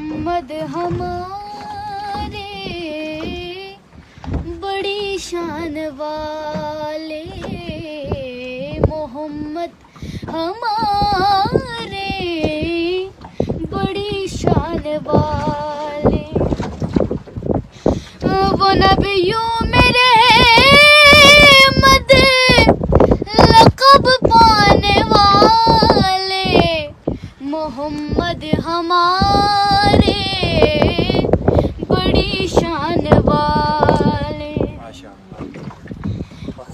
محمد ہمارے بڑی شان والے، محمد ہمارے بڑی شان والے، وہ نبیوں میرے مد لقب پانے والے، محمد ہمارے بڑی شان والے،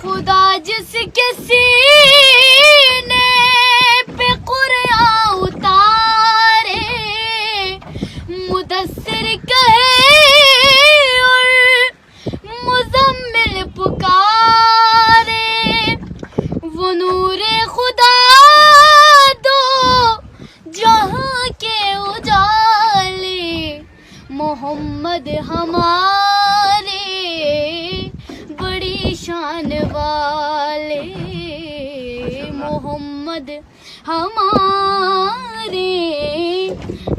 خدا جس کے سینے پہ قرآن اتارے، مدثر کہے اور مزمل پکارے، وہ نور خدا دو جہاں کے اجالے، محمد ہمارے بڑی شان والے، محمد ہمارے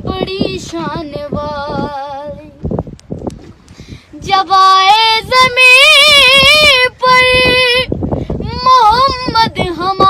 بڑی شان والے، جب آئے زمین پر محمد ہمارے